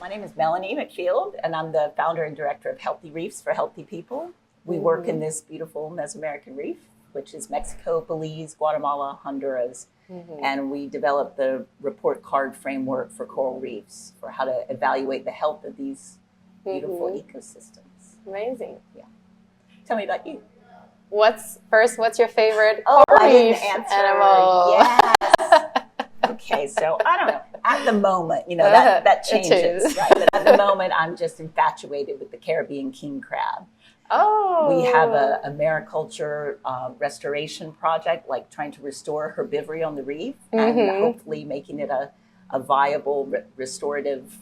My name is Melanie McField, and I'm the founder and director of Healthy Reefs for Healthy People. We work in this beautiful Mesoamerican reef, which is Mexico, Belize, Guatemala, Honduras. And we developed the report card framework for coral reefs for how to evaluate the health of these beautiful ecosystems. Amazing. Yeah. Tell me about you. What's your favorite coral reef answer. animal? Yes. Okay, so I don't know. At the moment, that changes, right? But at the moment, I'm just infatuated with the Caribbean king crab. Oh. We have a mariculture restoration project, like trying to restore herbivory on the reef and hopefully making it a viable restorative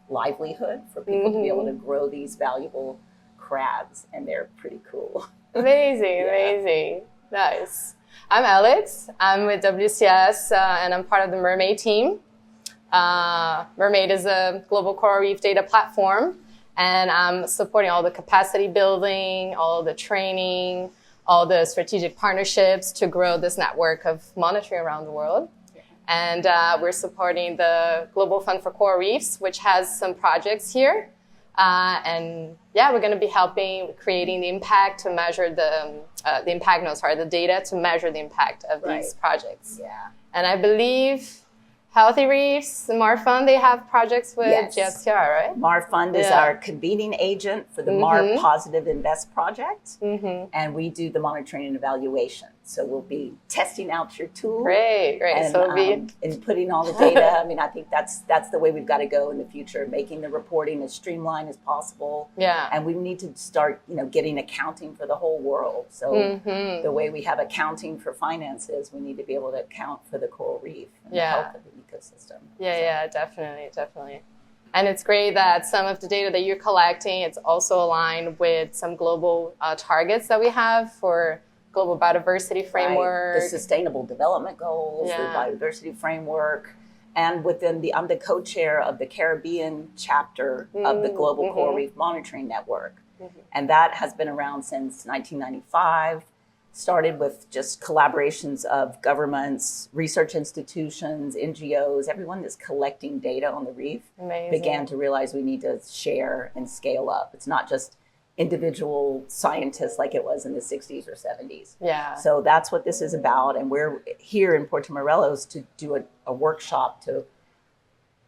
livelihood for people to be able to grow these valuable crabs, and they're pretty cool. Amazing, amazing. Nice. I'm Alex. I'm with WCS and I'm part of the MERMAID team. MERMAID is a global coral reef data platform, and I'm supporting all the capacity building, all the training, all the strategic partnerships to grow this network of monitoring around the world. And we're supporting the Global Fund for Coral Reefs, which has some projects here. And we're going to be helping creating the impact to measure the data to measure the impact of these projects. Yeah. And I believe Healthy Reefs, MARFund, they have projects with GFCR, right? MARFund is our convening agent for the MAR Positive Invest project. And we do the monitoring and evaluation. So we'll be testing out your tool. Great. And, and putting all the data. I mean, I think that's the way we've got to go in the future, making the reporting as streamlined as possible. Yeah. And we need to start, getting accounting for the whole world. So the way we have accounting for finances, we need to be able to account for the coral reef and the health of the ecosystem. Yeah, definitely. And it's great that some of the data that you're collecting, it's also aligned with some global targets that we have for global biodiversity framework. The sustainable development goals, the biodiversity framework. And I'm the co-chair of the Caribbean chapter of the Global Coral Reef Monitoring Network. And that has been around since 1995. Started with just collaborations of governments, research institutions, NGOs, everyone that's collecting data on the reef. Began to realize we need to share and scale up. It's not just individual scientists like it was in the 60s or 70s. Yeah. So that's what this is about. And we're here in Puerto Morelos to do a workshop to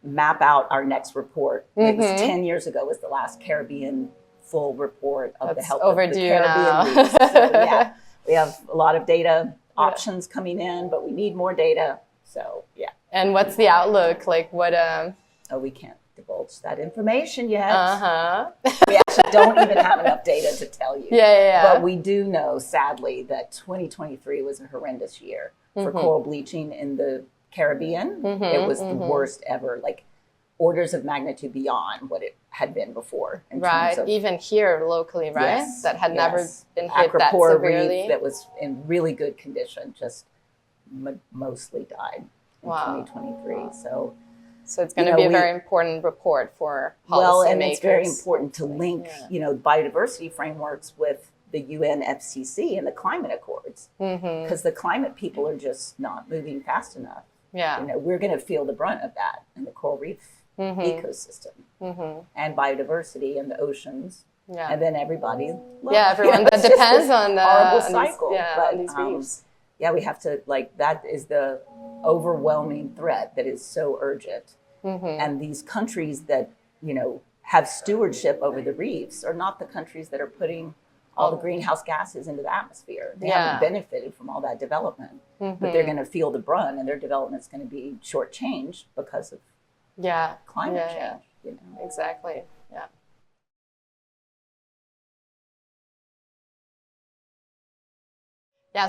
map out our next report. It was 10 years ago was the last Caribbean full report of the health of the Caribbean reefs. So, we have a lot of data options coming in, but we need more data. So, And what's the outlook? Like what? We can't divulge that information yet. We actually don't even have enough data to tell you. But we do know, sadly, that 2023 was a horrendous year for coral bleaching in the Caribbean. It was the worst ever, like orders of magnitude beyond what it had been before. In terms of, even here locally, right? Yes, that had never been hit that Acropora severely. reef that was in really good condition, just mostly died in 2023. So it's going to be a very important report for policymakers. And it's very important to link, biodiversity frameworks with the UN FCC and the climate accords, because the climate people are just not moving fast enough. We're going to feel the brunt of that in the coral reef ecosystem and biodiversity and the oceans. And then everybody. Everyone that depends on the horrible cycle. On these reefs. We have to, that is the overwhelming threat that is so urgent. And these countries that, have stewardship over the reefs are not the countries that are putting all the greenhouse gases into the atmosphere. They haven't benefited from all that development, but they're going to feel the brunt, and their development's going to be shortchanged because of climate change. Exactly.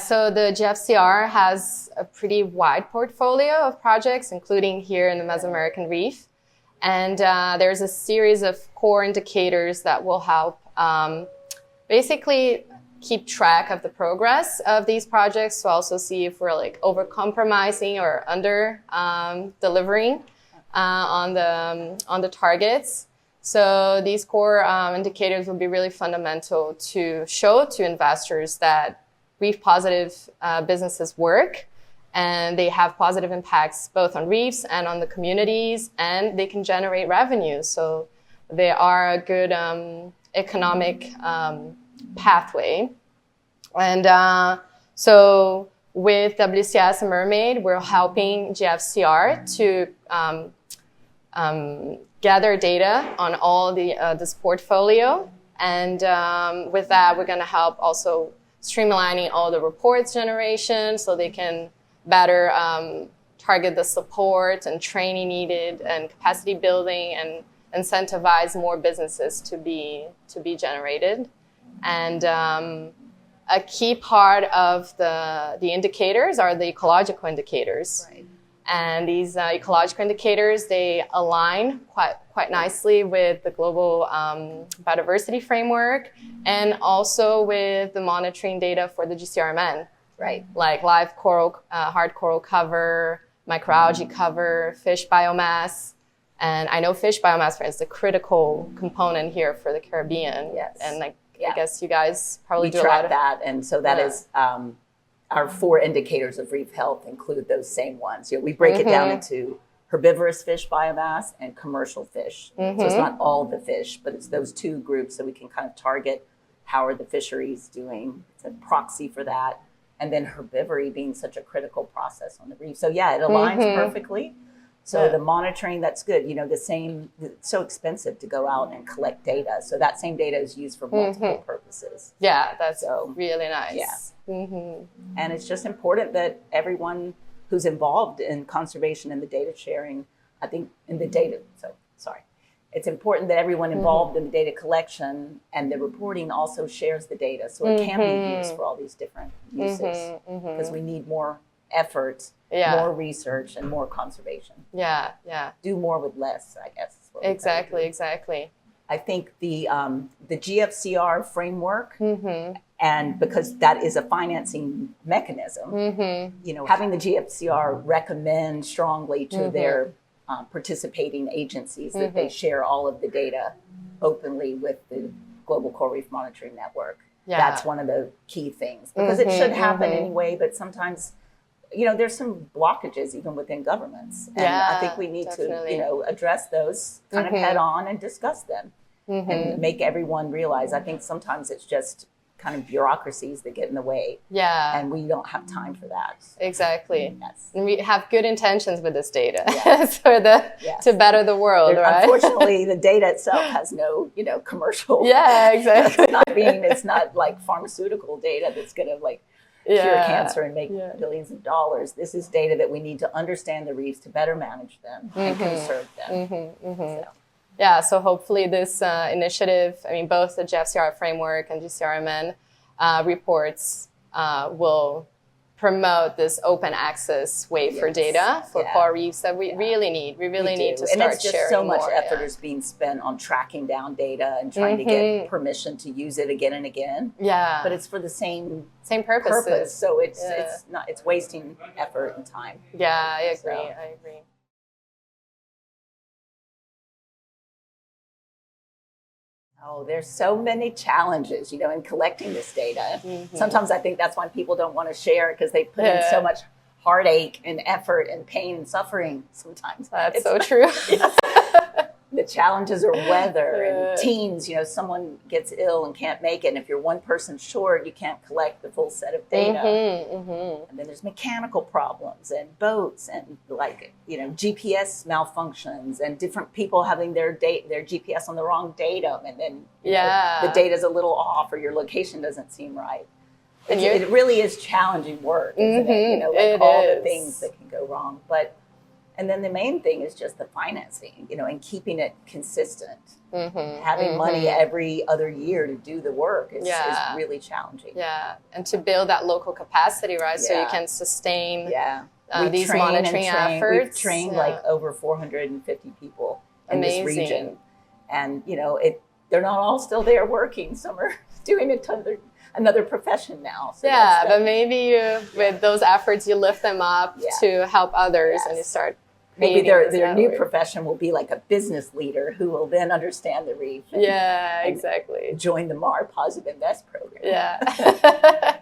So the GFCR has a pretty wide portfolio of projects, including here in the Mesoamerican Reef. And there's a series of core indicators that will help basically keep track of the progress of these projects to also see if we're over-compromising or under-delivering on the targets. So these core indicators will be really fundamental to show to investors that reef positive businesses work and they have positive impacts both on reefs and on the communities, and they can generate revenue. So they are a good economic pathway. And so with WCS and MERMAID, we're helping GFCR to gather data on all this portfolio. And with that, we're going to help also streamlining all the reports generation so they can better target the support and training needed and capacity building and incentivize more businesses to be generated. And a key part of the indicators are the ecological indicators. Right. And these ecological indicators, they align quite nicely with the global biodiversity framework and also with the monitoring data for the GCRMN. Right. Like live coral, hard coral cover, microalgae cover, fish biomass. And I know fish biomass, for instance, is a critical component here for the Caribbean. Yes. And I guess you guys probably do a lot track of that. And so that is our 4 indicators of reef health include those same ones. We break it down into herbivorous fish biomass and commercial fish. So it's not all the fish, but it's those 2 groups that we can kind of target. How are the fisheries doing? It's a proxy for that. And then herbivory being such a critical process on the reef. So yeah, it aligns perfectly. So the monitoring, that's good. It's so expensive to go out and collect data. So that same data is used for multiple purposes. Yeah, that's really nice. Yeah. And it's just important that everyone who's involved in conservation and the data sharing, I think it's important that everyone involved in the data collection and the reporting also shares the data. So it can be used for all these different uses because we need more effort, more research, and more conservation. Yeah. Do more with less, I guess. Exactly. I think the GFCR framework, and because that is a financing mechanism, having the GFCR recommend strongly to their participating agencies that they share all of the data openly with the Global Coral Reef Monitoring Network. Yeah. That's one of the key things because it should happen anyway, but sometimes there's some blockages even within governments. And I think we need to, address those kind of head on and discuss them and make everyone realize. I think sometimes it's just kind of bureaucracies that get in the way. Yeah. And we don't have time for that. Exactly. Yes. And we have good intentions with this data to better the world, right? Unfortunately, the data itself has no, commercial. Yeah, exactly. It's not like pharmaceutical data that's going to cure cancer and make billions of dollars. This is data that we need to understand the reefs to better manage them and conserve them. So hopefully this initiative, both the GFCR framework and GCRMN reports will promote this open access way for data for coral reefs that we really need. We really need to start sharing more. And it's just so much effort is being spent on tracking down data and trying to get permission to use it again and again. Yeah. But it's for the same purpose. So it's wasting effort and time. Yeah, I agree. Oh, there's so many challenges, in collecting this data. Sometimes I think that's why people don't want to share because they put in so much heartache and effort and pain and suffering sometimes. That's so true. The challenges are weather and teams, someone gets ill and can't make it. And if you're one person short, you can't collect the full set of data. And then there's mechanical problems and boats and GPS malfunctions and different people having their GPS on the wrong datum. And then the data's a little off or your location doesn't seem right. It really is challenging work, isn't it? All the things that can go wrong. And then the main thing is just the financing, and keeping it consistent. Having money every other year to do the work is really challenging. Yeah, and to build that local capacity, right? So you can sustain these monitoring efforts. We've trained over 450 people in this region. And, they're not all still there working. Some are doing another profession now. So but maybe with those efforts, you lift them up to help others and you start maybe their new profession will be like a business leader who will then understand the reef. And exactly. Join the MAR Positive Invest program. Yeah.